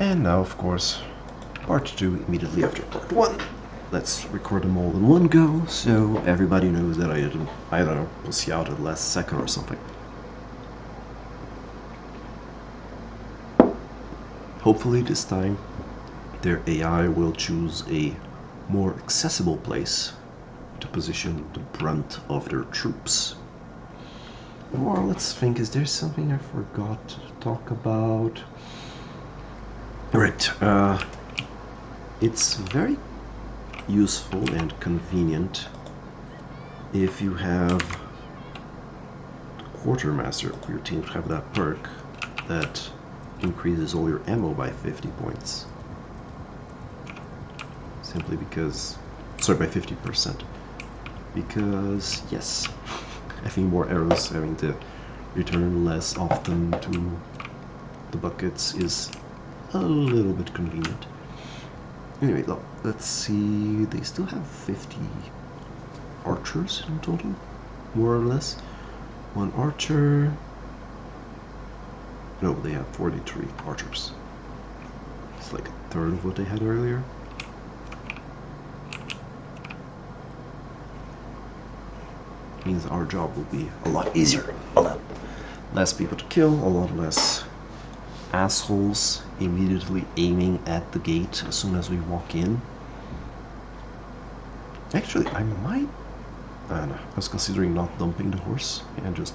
And now, of course, part 2 immediately after part 1. Let's record them all in one go, so everybody knows that I don't know, pussy out at the last second or something. Hopefully this time their AI will choose a more accessible place to position the brunt of their troops. Or let's think, is there something I forgot to talk about? Right, it's very useful and convenient if you have the quartermaster of your team to have that perk that increases all your ammo by 50 points. Simply because, sorry, by 50%. Because, yes, having more arrows, having to return less often to the buckets is a little bit convenient. Anyway, look, let's see, they still have 50 archers in total, more or less. One archer. No, they have 43 archers. It's like a third of what they had earlier. Means our job will be a lot easier, a lot less people to kill, a lot less assholes immediately aiming at the gate as soon as we walk in. Actually, I might, I don't know, I was considering not dumping the horse and just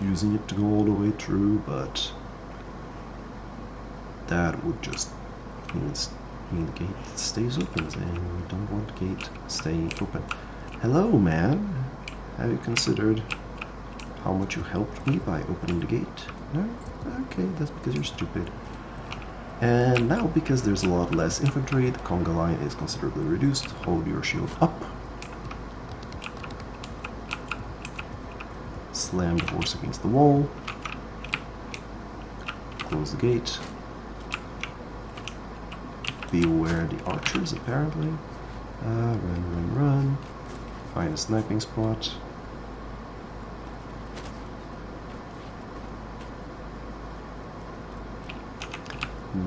using it to go all the way through, but that would just mean the gate stays open, and we don't want the gate staying open. Hello, man. Have you considered how much you helped me by opening the gate? No? Okay, that's because you're stupid. And now, because there's a lot less infantry, the conga line is considerably reduced. Hold your shield up. Slam the horse against the wall. Close the gate. Beware the archers, apparently. Run. Find a sniping spot.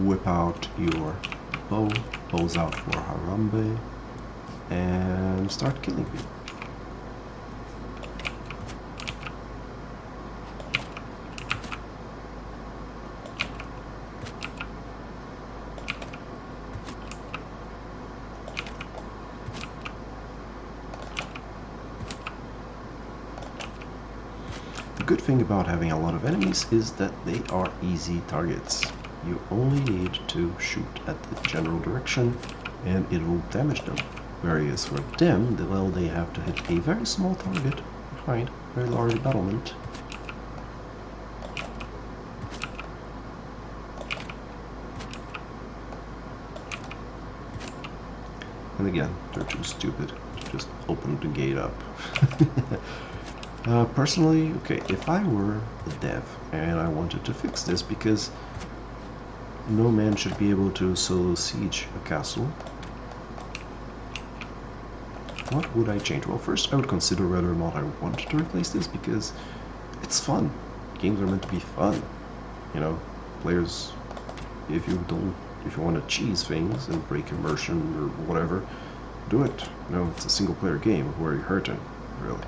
Whip out your bow, bows out for Harambe, and start killing people. The good thing about having a lot of enemies is that they are easy targets. You only need to shoot at the general direction and it will damage them. Whereas for them, well, they have to hit a very small target behind a very large battlement. And again, they're too stupid to just open the gate up. Personally, okay, if I were the dev and I wanted to fix this, because no man should be able to solo siege a castle, what would I change? Well, first I would consider whether or not I wanted to replace this, because it's fun. Games are meant to be fun. You know, players, if you want to cheese things and break immersion or whatever, do it. You know, it's a single player game. Where are you hurting, really?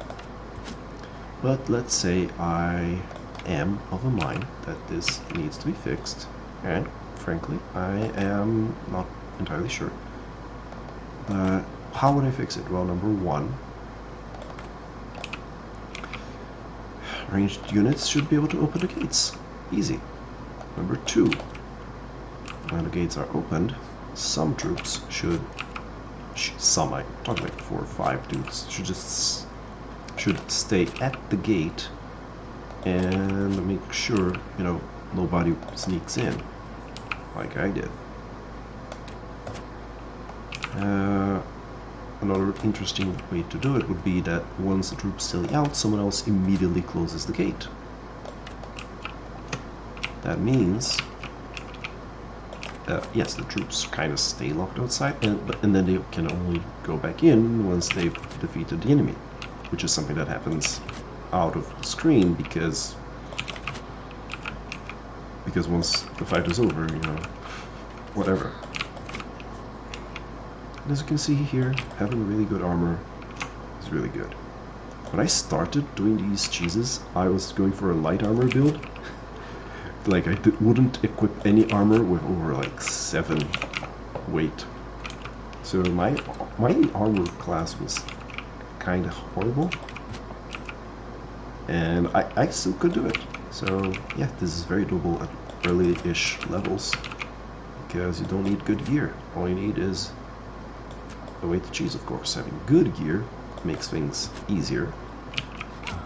But let's say I am of a mind that this needs to be fixed, and frankly, I am not entirely sure. But how would I fix it? Well, number one, ranged units should be able to open the gates. Easy. Number two, when the gates are opened, some troops should, I'm talking like 4 or 5 dudes, should stay at the gate and make sure, you know, nobody sneaks in, like I did. Another interesting way to do it would be that once the troops sail out, someone else immediately closes the gate. That means, yes, the troops kind of stay locked outside, and then they can only go back in once they've defeated the enemy, which is something that happens out of the screen because once the fight is over, you know, whatever. And as you can see here, having really good armor is really good. When I started doing these cheeses, I was going for a light armor build. Like, I wouldn't equip any armor with over like 7 weight. So my armor class was kind of horrible. And I still could do it. So yeah, this is very doable at early-ish levels. Because you don't need good gear. All you need is a way to cheese, of course. Having good gear makes things easier.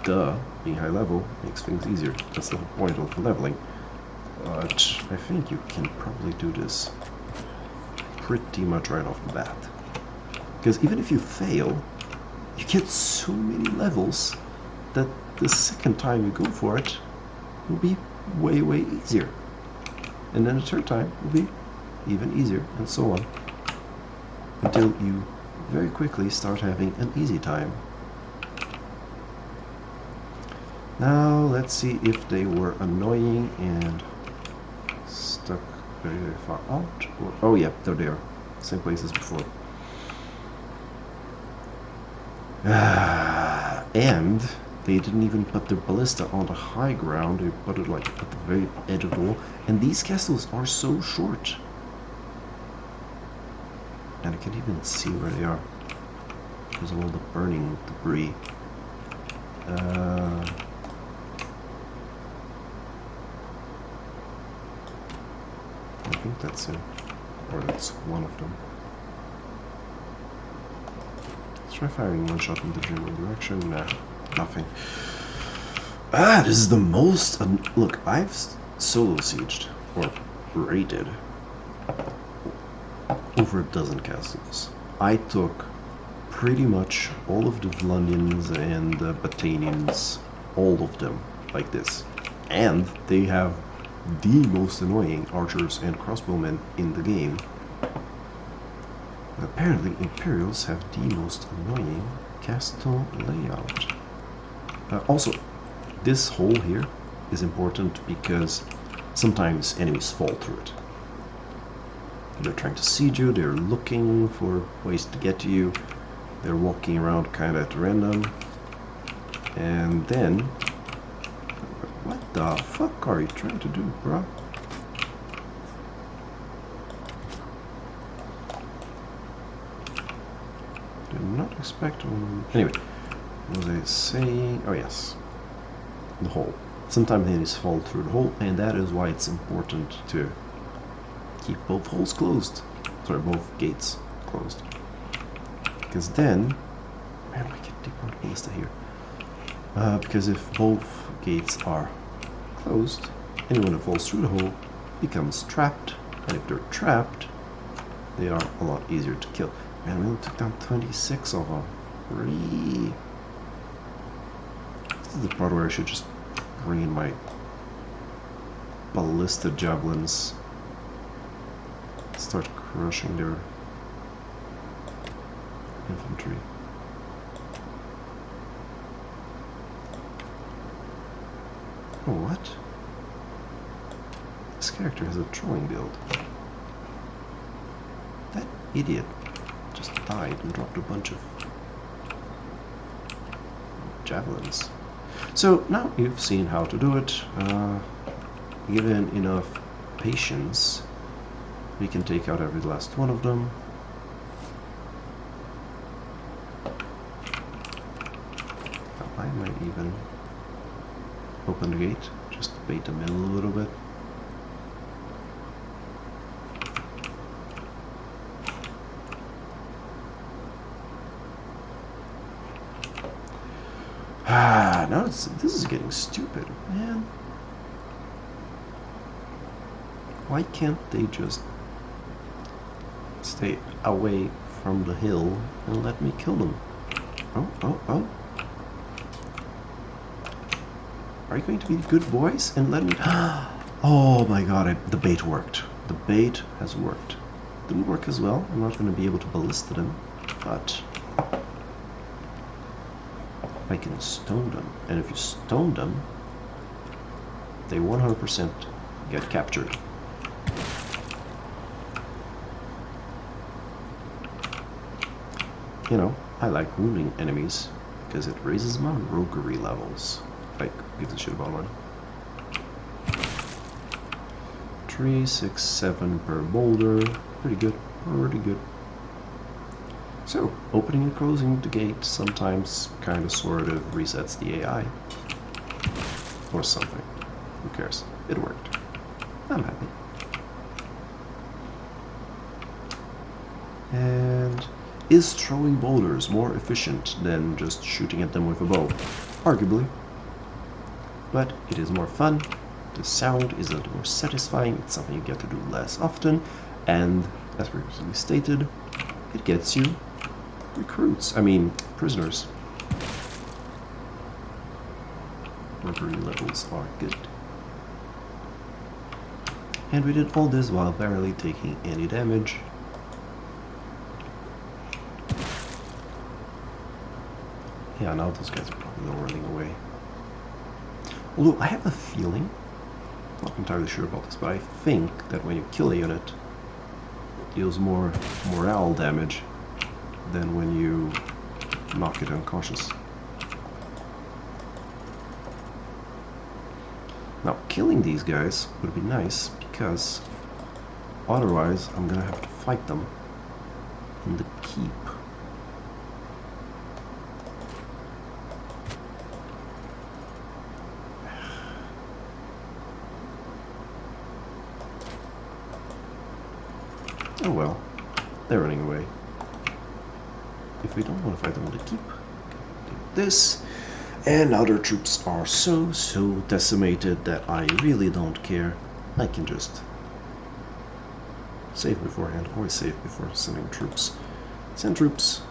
Duh, being high level makes things easier. That's the whole point of leveling. But I think you can probably do this pretty much right off the bat. Because even if you fail, you get so many levels that the second time you go for it will be way, way easier. And then the third time will be even easier, and so on. Until you very quickly start having an easy time. Now let's see if they were annoying and stuck very, very far out. Or, oh yeah, they're there. Same place as before. And they didn't even put their ballista on the high ground. They put it like at the very edge of the wall. And these castles are so short. And I can't even see where they are because of all the burning debris. I think that's it, or that's one of them. Let's try firing one shot in the general direction. Nah, nothing. This is the most. Look, I've solo sieged or raided over a dozen castles. I took pretty much all of the Vlundians and the Batanians, all of them, like this. And they have the most annoying archers and crossbowmen in the game. Apparently Imperials have the most annoying castle layout. Also, this hole here is important because sometimes enemies fall through it. They're trying to siege you, they're looking for ways to get to you, they're walking around kind of at random, and then... What the fuck are you trying to do, bro? Did not expect one. Anyway, what was I saying? Oh yes, the hole. Sometimes enemies fall through the hole, and that is why it's important to keep both holes closed. Sorry, both gates closed. Because then, man, we can depart ballista here. Because if both gates are closed, anyone who falls through the hole becomes trapped, and if they're trapped, they are a lot easier to kill. Man, we only took down 26 of them. Really? This is the part where I should just bring in my ballista javelins, start crushing their infantry. Oh, what? This character has a throwing build. That idiot just died and dropped a bunch of javelins. So now you've seen how to do it. Given enough patience, we can take out every last one of them. I might even open the gate, just to bait them in a little bit. Now this is getting stupid, man. Why can't they just stay away from the hill and let me kill them? Oh. Are you going to be good boys and let me... Oh my god, the bait worked. The bait has worked. Didn't work as well. I'm not going to be able to ballista them, but I can stone them. And if you stone them, they 100% get captured. you know, I like wounding enemies because it raises my roguery levels. Like, give a shit about money. 3, 6, 7 per boulder. Pretty good. Pretty good. So, opening and closing the gate sometimes kind of sort of resets the AI. Or something. Who cares? It worked. I'm happy. And is throwing boulders more efficient than just shooting at them with a bow? Arguably. But it is more fun. The sound is a little more satisfying. It's something you get to do less often. And, as previously stated, it gets you recruits. I mean, prisoners. Roguery levels are good. And we did all this while barely taking any damage. Yeah, now those guys are probably all running away. Although I have a feeling, not entirely sure about this, but I think that when you kill a unit, it deals more morale damage than when you knock it unconscious. Now, killing these guys would be nice, because otherwise I'm gonna have to fight them in the keep. Oh well, they're running away. If we don't want to fight them in the keep, do this. And now their troops are so decimated that I really don't care. I can just save beforehand, always save before sending troops. Send troops.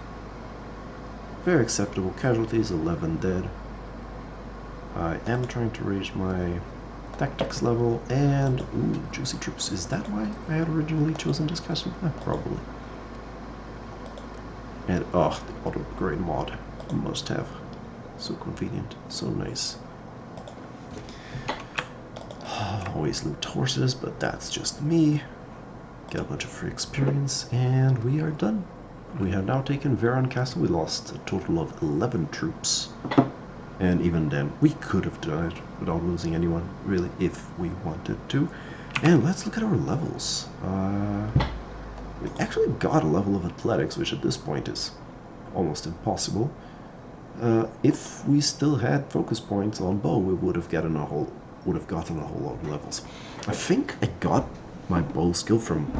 Very acceptable casualties, 11 dead. I am trying to raise my tactics level, and ooh, juicy troops. Is that why I had originally chosen this castle? Probably. And oh, the auto upgrade mod, must have. So convenient, so nice. Always loot horses, but that's just me. Get a bunch of free experience, and we are done. We have now taken Veron Castle. We lost a total of 11 troops. And even then, we could have done it without losing anyone, really, if we wanted to. And let's look at our levels. We actually got a level of athletics, which at this point is almost impossible. If we still had focus points on bow, we would have gotten a whole lot of levels. I think I got my bow skill from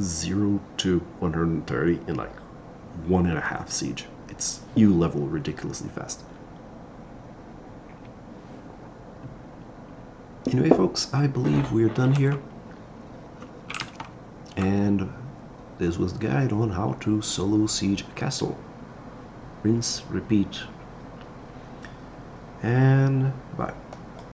0 to 130 in like 1.5 siege. You level ridiculously fast. Anyway, folks, I believe we're done here. And this was the guide on how to solo siege a castle. Rinse, repeat, and bye.